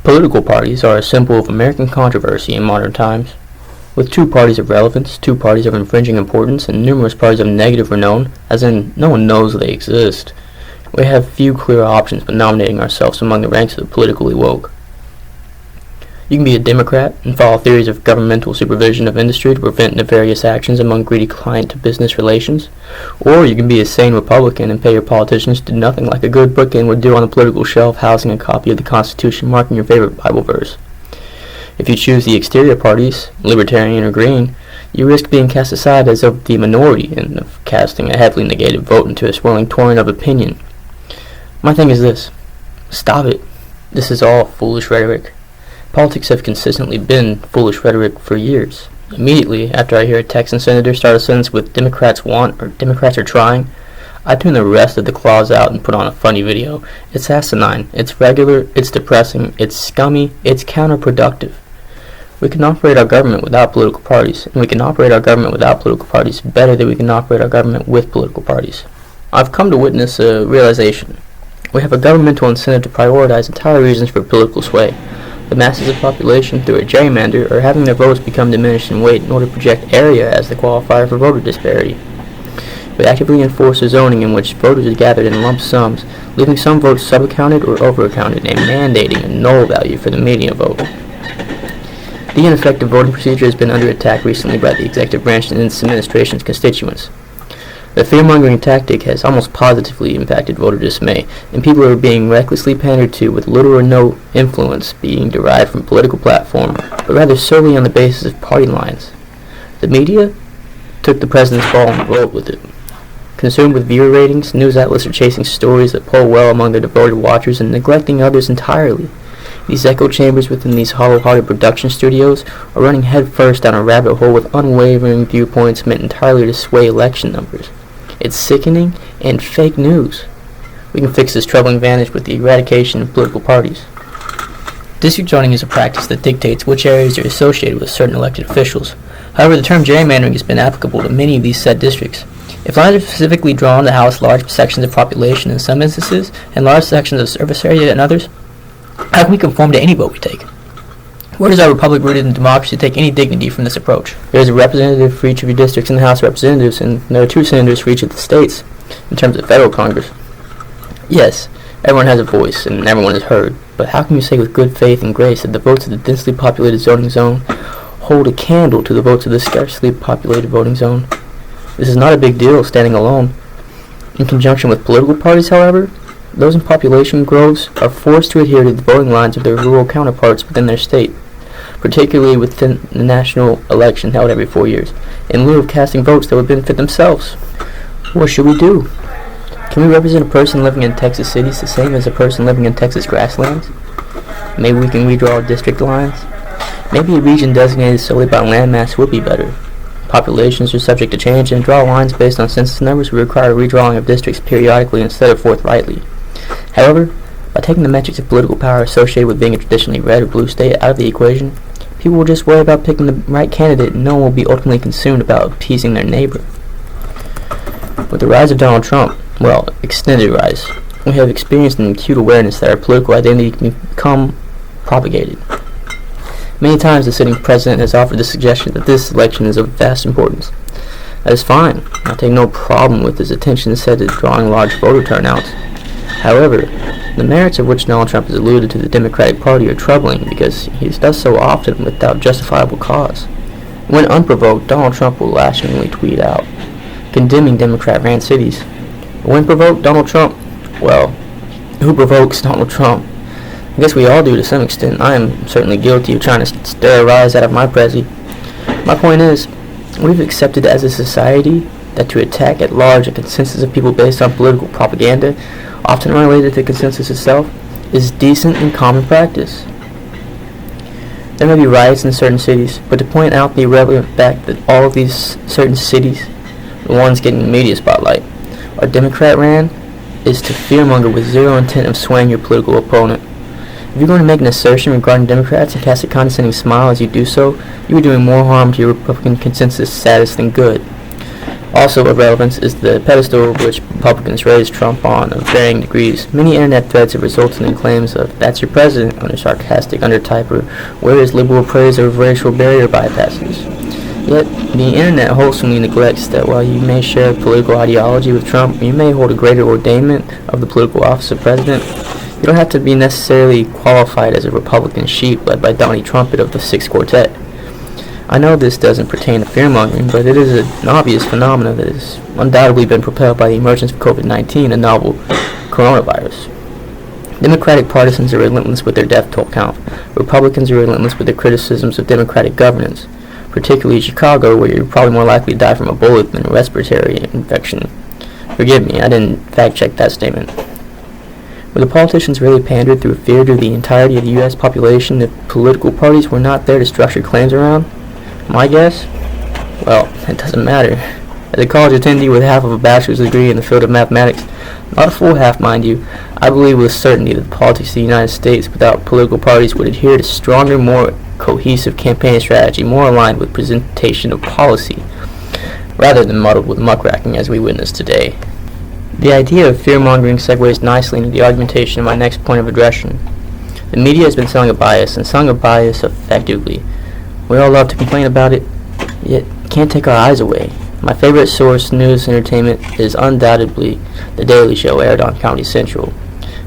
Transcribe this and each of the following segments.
Political parties are a symbol of American controversy in modern times. With two parties of relevance, two parties of infringing importance, and numerous parties of negative renown, as in no one knows they exist, we have few clear options but nominating ourselves among the ranks of the politically woke. You can be a Democrat and follow theories of governmental supervision of industry to prevent nefarious actions among greedy client-to-business relations, or you can be a sane Republican and pay your politicians to do nothing like a good bookend would do on the political shelf, housing a copy of the Constitution marking your favorite Bible verse. If you choose the exterior parties, libertarian or green, you risk being cast aside as of the minority and of casting a heavily negative vote into a swirling torrent of opinion. My thing is this: stop it. This is all foolish rhetoric. Politics have consistently been foolish rhetoric for years. Immediately after I hear a Texan senator start a sentence with "Democrats want" or "Democrats are trying," I tune the rest of the clause out and put on a funny video. It's asinine, it's regular, it's depressing, it's scummy, it's counterproductive. We can operate our government without political parties, and we can operate our government without political parties better than we can operate our government with political parties. I've come to witness a realization. We have a governmental incentive to prioritize entire reasons for political sway. The masses of population, through a gerrymander, are having their votes become diminished in weight in order to project area as the qualifier for voter disparity. We actively enforce a zoning in which voters are gathered in lump sums, leaving some votes sub-accounted or over-accounted, and mandating a null value for the median vote. The ineffective voting procedure has been under attack recently by the executive branch and its administration's constituents. The fear-mongering tactic has almost positively impacted voter dismay, and people are being recklessly pandered to with little or no influence being derived from political platform, but rather solely on the basis of party lines. The media took the president's ball and rolled with it. Consumed with viewer ratings, news outlets are chasing stories that poll well among their devoted watchers and neglecting others entirely. These echo chambers within these hollow-hearted production studios are running headfirst down a rabbit hole with unwavering viewpoints meant entirely to sway election numbers. It's sickening and fake news. We can fix this troubling vantage with the eradication of political parties. District zoning is a practice that dictates which areas are associated with certain elected officials. However, the term gerrymandering has been applicable to many of these said districts. If lines are specifically drawn to house large sections of population in some instances and large sections of service area in others, how can we conform to any vote we take? Where does our republic rooted in democracy take any dignity from this approach? There is a representative for each of your districts in the House of Representatives, and there are two senators for each of the states in terms of federal Congress. Yes, everyone has a voice and everyone is heard, but how can you say with good faith and grace that the votes of the densely populated zoning zone hold a candle to the votes of the scarcely populated voting zone? This is not a big deal standing alone. In conjunction with political parties, however, those in population groves are forced to adhere to the voting lines of their rural counterparts within their state, particularly within the national election held every 4 years, in lieu of casting votes that would benefit themselves. What should we do? Can we represent a person living in Texas cities the same as a person living in Texas grasslands? Maybe we can redraw district lines. Maybe a region designated solely by landmass would be better. Populations are subject to change, and draw lines based on census numbers would require a redrawing of districts periodically instead of forthrightly. However, by taking the metrics of political power associated with being a traditionally red or blue state out of the equation, people will just worry about picking the right candidate and no one will be ultimately consumed about appeasing their neighbor. With the rise of Donald Trump, well, extended rise, we have experienced an acute awareness that our political identity can become propagated. Many times the sitting president has offered the suggestion that this election is of vast importance. That is fine. I take no problem with his attention set to drawing large voter turnouts. However, the merits of which Donald Trump has alluded to the Democratic Party are troubling because he does so often without justifiable cause. When unprovoked, Donald Trump will lashingly tweet out, condemning Democrat-ran cities. When provoked, Donald Trump, well, who provokes Donald Trump? I guess we all do to some extent. I am certainly guilty of trying to stir a rise out of my prezi. My point is, we've accepted as a society that to attack at large a consensus of people based on political propaganda, often unrelated to consensus itself, is decent and common practice. There may be riots in certain cities, but to point out the irrelevant fact that all of these certain cities, the ones getting the media spotlight, are Democrat-ran, is to fearmonger with zero intent of swaying your political opponent. If you're going to make an assertion regarding Democrats and cast a condescending smile as you do so, you are doing more harm to your Republican consensus status than good. Also of relevance is the pedestal which Republicans raised Trump on of varying degrees. Many internet threads have resulted in claims of "that's your president" under sarcastic undertype or "where is liberal praise of racial barrier bypasses." Yet, the internet wholesomely neglects that while you may share political ideology with Trump, you may hold a greater ordainment of the political office of president. You don't have to be necessarily qualified as a Republican sheep led by Donnie Trumpet of the Sixth Quartet. I know this doesn't pertain to fear-mongering, but it is an obvious phenomenon that has undoubtedly been propelled by the emergence of COVID-19, a novel coronavirus. Democratic partisans are relentless with their death toll count. Republicans are relentless with their criticisms of Democratic governance, particularly Chicago, where you're probably more likely to die from a bullet than a respiratory infection. Forgive me, I didn't fact-check that statement. Would the politicians really pander through fear to the entirety of the U.S. population if political parties were not there to structure claims around? My guess? Well, it doesn't matter. As a college attendee with half of a bachelor's degree in the field of mathematics, not a full half, mind you, I believe with certainty that the politics of the United States without political parties would adhere to stronger, more cohesive campaign strategy, more aligned with presentation of policy, rather than muddled with muckraking as we witness today. The idea of fear-mongering segues nicely into the argumentation of my next point of aggression. The media has been selling a bias, and selling a bias effectively. We all love to complain about it, yet can't take our eyes away. My favorite source, news entertainment, is undoubtedly The Daily Show, aired on Comedy Central.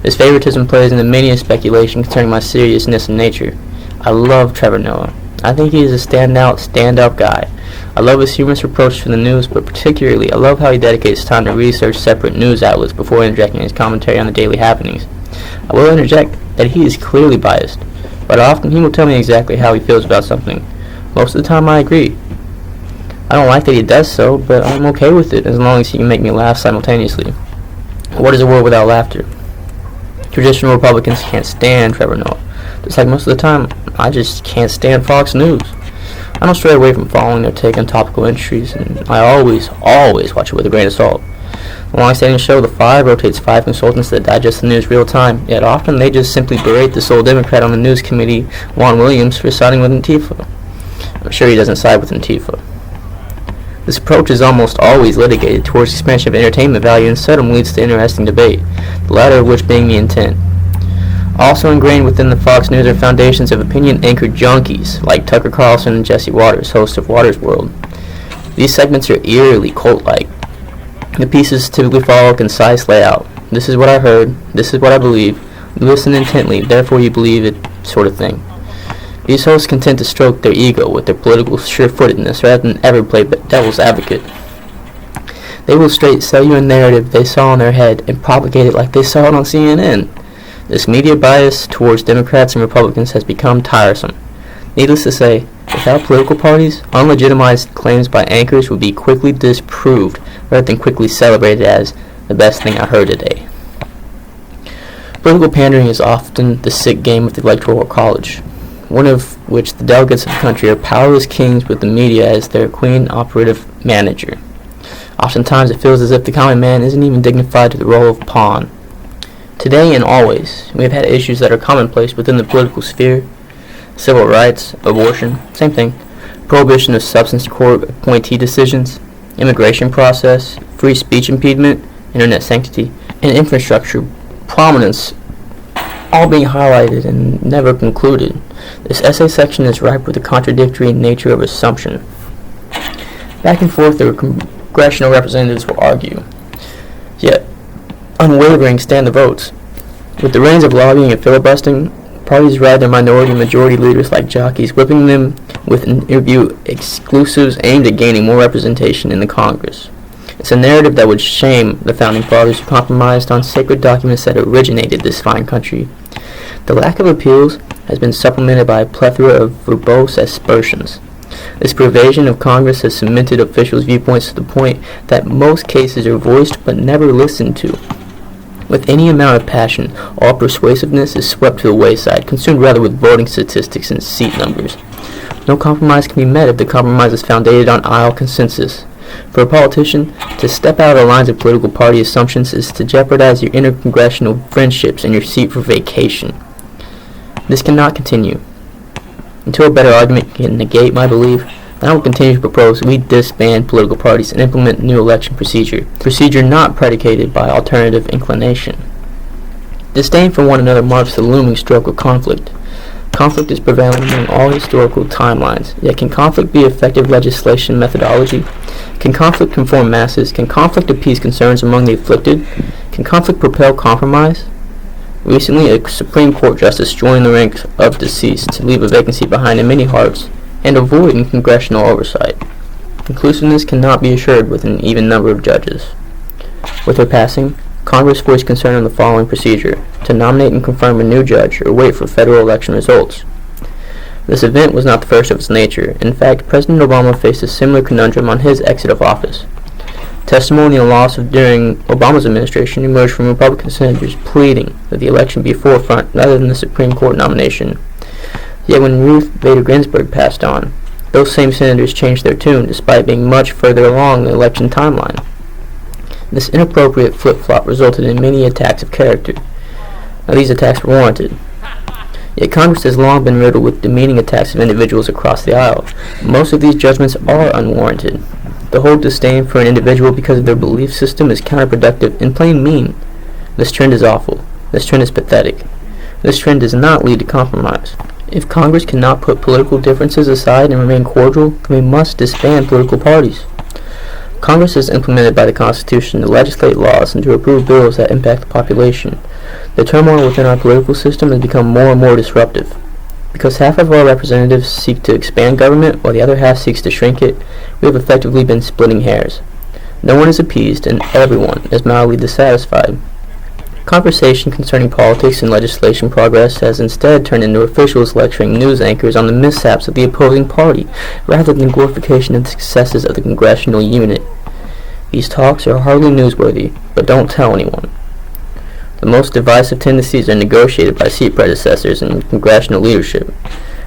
This favoritism plays into many a speculation concerning my seriousness and nature. I love Trevor Noah. I think he is a stand-up guy. I love his humorous approach to the news, but particularly I love how he dedicates time to research separate news outlets before interjecting his commentary on the daily happenings. I will interject that he is clearly biased, but often he will tell me exactly how he feels about something. Most of the time I agree. I don't like that he does so, but I'm okay with it as long as he can make me laugh simultaneously. What is a world without laughter? Traditional Republicans can't stand Trevor Noah. Just like most of the time, I just can't stand Fox News. I don't stray away from following their take on topical entries, and I always watch it with a grain of salt. The long-standing show, The Five, rotates 5 consultants that digest the news real time, yet often they just simply berate the sole Democrat on the news committee, Juan Williams, for siding with Antifa. I'm sure he doesn't side with Antifa. This approach is almost always litigated towards expansion of entertainment value and seldom leads to interesting debate, the latter of which being the intent. Also ingrained within the Fox News are foundations of opinion-anchored junkies like Tucker Carlson and Jesse Waters, hosts of Waters World. These segments are eerily cult-like. The pieces typically follow a concise layout. This is what I heard, this is what I believe, you listen intently, therefore you believe it, sort of thing. These hosts content to stroke their ego with their political sure-footedness rather than ever play devil's advocate. They will straight sell you a narrative they saw in their head and propagate it like they saw it on CNN. This media bias towards Democrats and Republicans has become tiresome. Needless to say, without political parties, unlegitimized claims by anchors would be quickly disproved rather than quickly celebrated as the best thing I heard today. Political pandering is often the sick game of the Electoral College, one of which the delegates of the country are powerless kings with the media as their queen operative manager. Oftentimes it feels as if the common man isn't even dignified to the role of pawn. Today and always, we have had issues that are commonplace within the political sphere. Civil rights, abortion, same thing. Prohibition of substance court appointee decisions, immigration process, free speech impediment, internet sanctity, and infrastructure prominence all being highlighted and never concluded. This essay section is ripe with the contradictory nature of assumption. Back and forth, the congressional representatives will argue, yet unwavering stand the votes. With the reins of lobbying and filibustering, parties ride their minority and majority leaders like jockeys, whipping them with interview exclusives aimed at gaining more representation in the Congress. It's a narrative that would shame the founding fathers who compromised on sacred documents that originated this fine country. The lack of appeals has been supplemented by a plethora of verbose aspersions. This pervasion of Congress has cemented officials' viewpoints to the point that most cases are voiced but never listened to. With any amount of passion, all persuasiveness is swept to the wayside, consumed rather with voting statistics and seat numbers. No compromise can be met if the compromise is founded on aisle consensus. For a politician, to step out of the lines of political party assumptions is to jeopardize your intercongressional friendships and your seat for vacation. This cannot continue. Until a better argument can negate my belief, and I will continue to propose we disband political parties and implement new election procedure not predicated by alternative inclination. Disdain for one another marks the looming stroke of conflict. Conflict is prevalent among all historical timelines, yet can conflict be effective legislation methodology? Can conflict conform masses? Can conflict appease concerns among the afflicted? Can conflict propel compromise? Recently, a Supreme Court justice joined the ranks of deceased to leave a vacancy behind in many hearts and avoid congressional oversight. Inclusiveness cannot be assured with an even number of judges. With her passing, Congress voiced concern on the following procedure: to nominate and confirm a new judge or wait for federal election results. This event was not the first of its nature. In fact, President Obama faced a similar conundrum on his exit of office. Testimonial loss during Obama's administration emerged from Republican senators pleading that the election be forefront rather than the Supreme Court nomination. Yet when Ruth Bader Ginsburg passed on, those same senators changed their tune despite being much further along the election timeline. This inappropriate flip-flop resulted in many attacks of character. Now, these attacks were warranted. Yet Congress has long been riddled with demeaning attacks of individuals across the aisle. Most of these judgments are unwarranted. The whole disdain for an individual because of their belief system is counterproductive and plain mean. This trend is awful. This trend is pathetic. This trend does not lead to compromise. If Congress cannot put political differences aside and remain cordial, then we must disband political parties. Congress is implemented by the Constitution to legislate laws and to approve bills that impact the population. The turmoil within our political system has become more and more disruptive. Because half of our representatives seek to expand government while the other half seeks to shrink it, we have effectively been splitting hairs. No one is appeased and everyone is mildly dissatisfied. Conversation concerning politics and legislation progress has instead turned into officials lecturing news anchors on the mishaps of the opposing party, rather than glorification of the successes of the congressional unit. These talks are hardly newsworthy, but don't tell anyone. The most divisive tendencies are negotiated by seat predecessors and congressional leadership.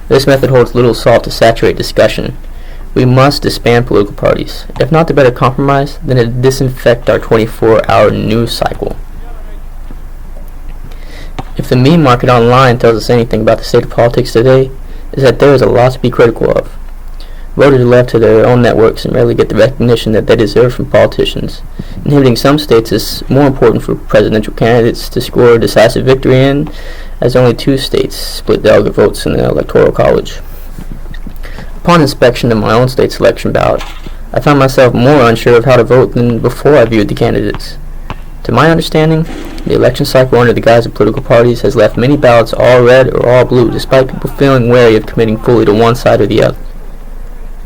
This method holds little salt to saturate discussion. We must disband political parties, if not to better compromise, then to disinfect our 24-hour news cycle. If the meme market online tells us anything about the state of politics today, is that there is a lot to be critical of. Voters are left to their own networks and rarely get the recognition that they deserve from politicians. Inhibiting some states is more important for presidential candidates to score a decisive victory in, as only 2 states split delegate votes in the Electoral College. Upon inspection of my own state's election ballot, I found myself more unsure of how to vote than before I viewed the candidates. To my understanding, the election cycle under the guise of political parties has left many ballots all red or all blue, despite people feeling wary of committing fully to one side or the other.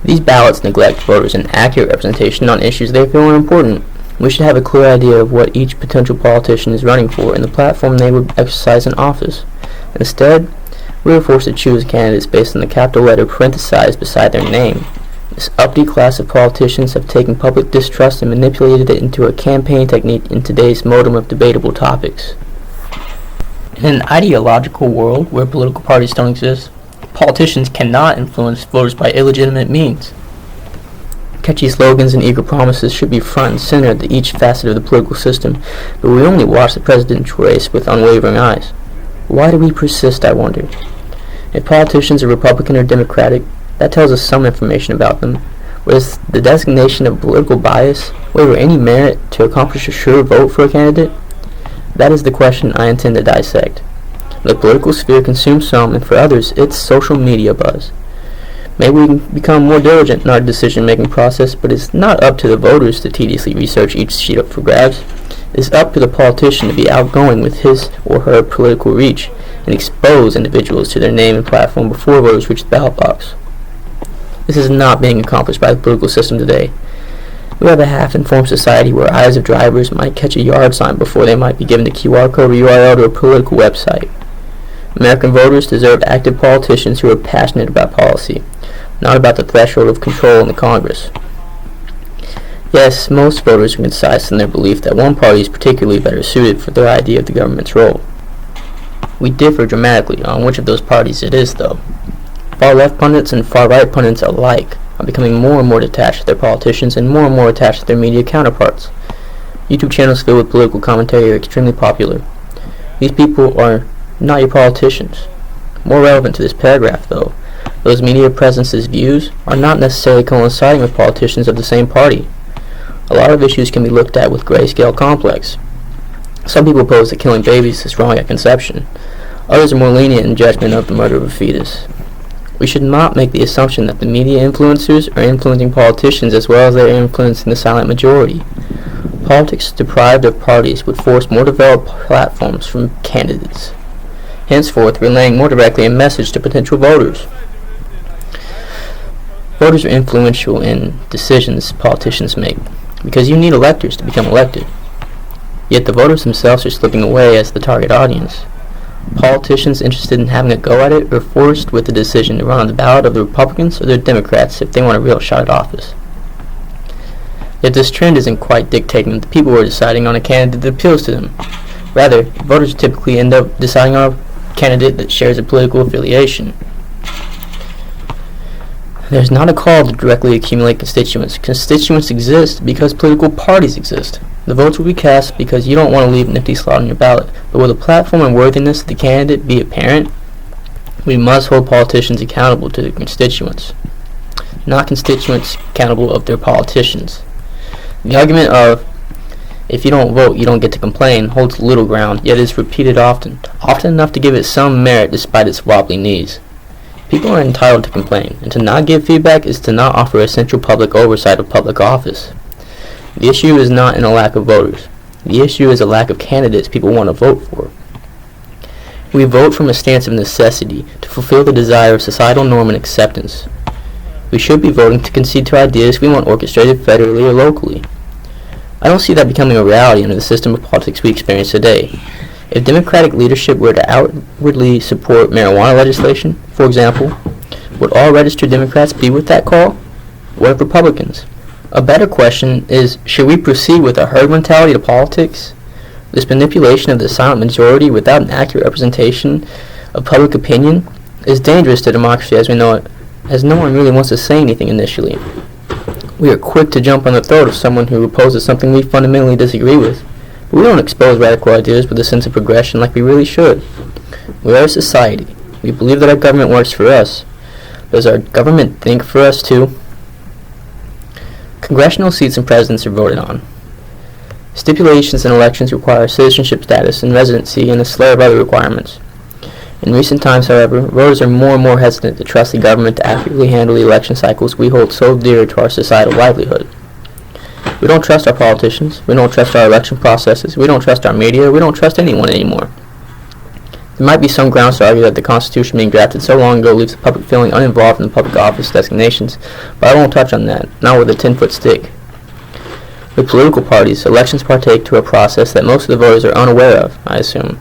These ballots neglect voters an accurate representation on issues they feel are important. We should have a clear idea of what each potential politician is running for and the platform they would exercise in office. Instead, we are forced to choose candidates based on the capital letter parenthesized beside their name. This uppity class of politicians have taken public distrust and manipulated it into a campaign technique in today's modem of debatable topics. In an ideological world where political parties don't exist, politicians cannot influence voters by illegitimate means. Catchy slogans and eager promises should be front and center to each facet of the political system, but we only watch the presidential race with unwavering eyes. Why do we persist, I wonder? If politicians are Republican or Democratic, that tells us some information about them. Was the designation of political bias waiver any merit to accomplish a sure vote for a candidate? That is the question I intend to dissect. The political sphere consumes some, and for others, it's social media buzz. Maybe we can become more diligent in our decision-making process, but it's not up to the voters to tediously research each sheet up for grabs. It's up to the politician to be outgoing with his or her political reach and expose individuals to their name and platform before voters reach the ballot box. This is not being accomplished by the political system today. We have a half-informed society where eyes of drivers might catch a yard sign before they might be given the QR code or URL to a political website. American voters deserve active politicians who are passionate about policy, not about the threshold of control in the Congress. Yes, most voters are concise in their belief that one party is particularly better suited for their idea of the government's role. We differ dramatically on which of those parties it is, though. Far-left pundits and far-right pundits alike are becoming more and more detached to their politicians and more attached to their media counterparts. YouTube channels filled with political commentary are extremely popular. These people are not your politicians. More relevant to this paragraph, though, Those media presence's views are not necessarily coinciding with politicians of the same party. A lot of issues can be looked at with grayscale complex. Some people pose that killing babies is wrong at conception. Others are more lenient in judgment of the murder of a fetus. We should not make the assumption that the media influencers are influencing politicians as well as they are influencing the silent majority. Politics deprived of parties would force more developed platforms from candidates, henceforth relaying more directly a message to potential voters. Voters are influential in decisions politicians make, because you need electors to become elected. Yet the voters themselves are slipping away as the target audience. Politicians interested in having a go at it are forced with the decision to run on the ballot of the Republicans or the Democrats if they want a real shot at office. Yet this trend isn't quite dictating that the people are deciding on a candidate that appeals to them. Rather, voters typically end up deciding on a candidate that shares a political affiliation. There's not a call to directly accumulate constituents. Constituents exist because political parties exist. The votes will be cast because you don't want to leave an empty slot on your ballot. But will the platform and worthiness of the candidate be apparent? We must hold politicians accountable to their constituents, not constituents accountable of their politicians. The argument of, if you don't vote, you don't get to complain, holds little ground, yet is repeated often enough to give it some merit despite its wobbly knees. People are entitled to complain, and to not give feedback is to not offer essential public oversight of public office. The issue is not in a lack of voters. The issue is a lack of candidates people want to vote for. We vote from a stance of necessity to fulfill the desire of societal norm and acceptance. We should be voting to concede to ideas we want orchestrated federally or locally. I don't see that becoming a reality under the system of politics we experience today. If Democratic leadership were to outwardly support marijuana legislation, for example, would all registered Democrats be with that call? What of Republicans? A better question is, should we proceed with a herd mentality to politics? This manipulation of the silent majority without an accurate representation of public opinion is dangerous to democracy as we know it, as no one really wants to say anything initially. We are quick to jump on the throat of someone who opposes something we fundamentally disagree with. We don't expose radical ideas with a sense of progression like we really should. We are a society. We believe that our government works for us. Does our government think for us too? Congressional seats and presidents are voted on. Stipulations in elections require citizenship status and residency and a slew of other requirements. In recent times, however, voters are more and more hesitant to trust the government to accurately handle the election cycles we hold so dear to our societal livelihood. We don't trust our politicians, we don't trust our election processes, we don't trust our media, we don't trust anyone anymore. There might be some grounds to argue that the Constitution being drafted so long ago leaves the public feeling uninvolved in the public office designations, but I won't touch on that, not with a 10-foot stick. With political parties, elections partake to a process that most of the voters are unaware of, I assume.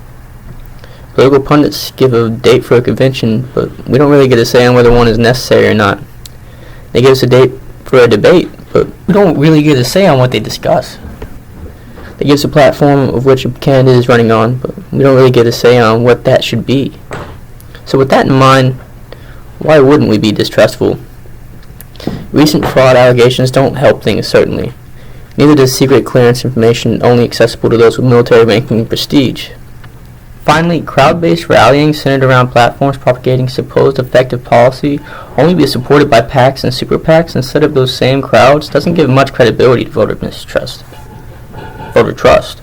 Political pundits give a date for a convention, but we don't really get a say on whether one is necessary or not. They give us a date for a debate, but we don't really get a say on what they discuss. They give us a platform of which a candidate is running on, but we don't really get a say on what that should be. So with that in mind, why wouldn't we be distrustful? Recent fraud allegations don't help things, certainly. Neither does secret clearance information only accessible to those with military ranking and prestige. Finally, crowd-based rallying centered around platforms propagating supposed effective policy only be supported by PACs and super PACs instead of those same crowds doesn't give much credibility to voter trust.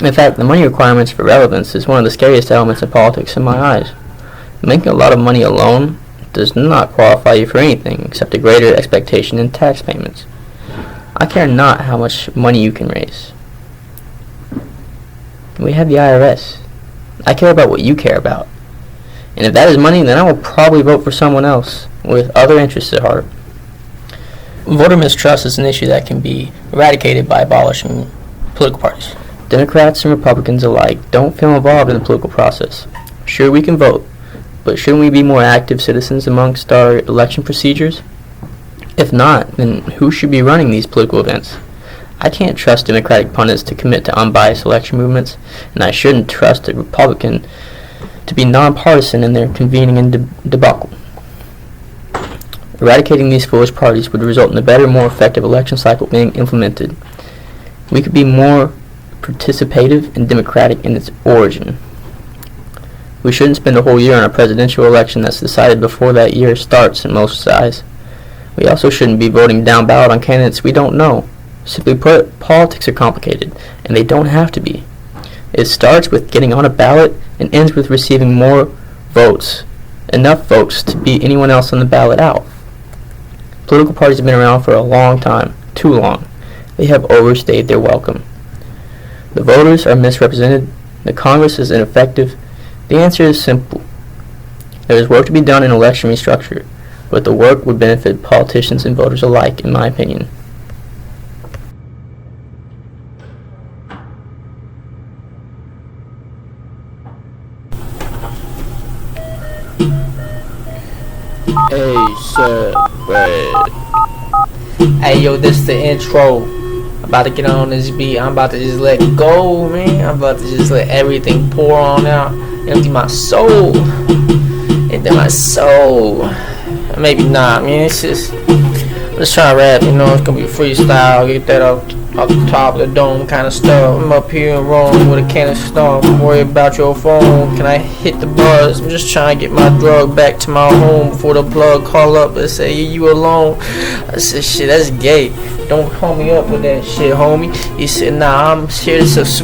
In fact, the money requirements for relevance is one of the scariest elements in politics in my eyes. Making a lot of money alone does not qualify you for anything except a greater expectation in tax payments. I care not how much money you can raise. We have the IRS. I care about what you care about. And if that is money, then I will probably vote for someone else with other interests at heart. Voter mistrust is an issue that can be eradicated by abolishing political parties. Democrats and Republicans alike don't feel involved in the political process. Sure, we can vote, but shouldn't we be more active citizens amongst our election procedures? If not, then who should be running these political events? I can't trust Democratic pundits to commit to unbiased election movements, and I shouldn't trust a Republican to be nonpartisan in their convening and debacle. Eradicating these foolish parties would result in a better, more effective election cycle being implemented. We could be more participative and democratic in its origin. We shouldn't spend a whole year on a presidential election that's decided before that year starts in most eyes. We also shouldn't be voting down ballot on candidates we don't know. Simply put, politics are complicated, and they don't have to be. It starts with getting on a ballot and ends with receiving more votes, enough votes to beat anyone else on the ballot out. Political parties have been around for a long time, too long. They have overstayed their welcome. The voters are misrepresented. The Congress is ineffective. The answer is simple. There is work to be done in election restructure, but the work would benefit politicians and voters alike, in my opinion. Hey yo, this the intro. I'm about to get on this beat. I'm about to just let go, man. I'm about to just let everything pour on out. Empty my soul. Empty my soul. Maybe not, man. It's just, I'm just trying to rap, you know. It's gonna be freestyle. Get that off the top of the dome kind of stuff. I'm up here in Rome with a can of stomp. Don't worry about your phone. Can I hit the buzz? I'm just trying to get my drug back to my home before the plug call up and say, you alone. I said, shit, that's gay. Don't hold me up with that shit, homie. He said, nah, I'm here to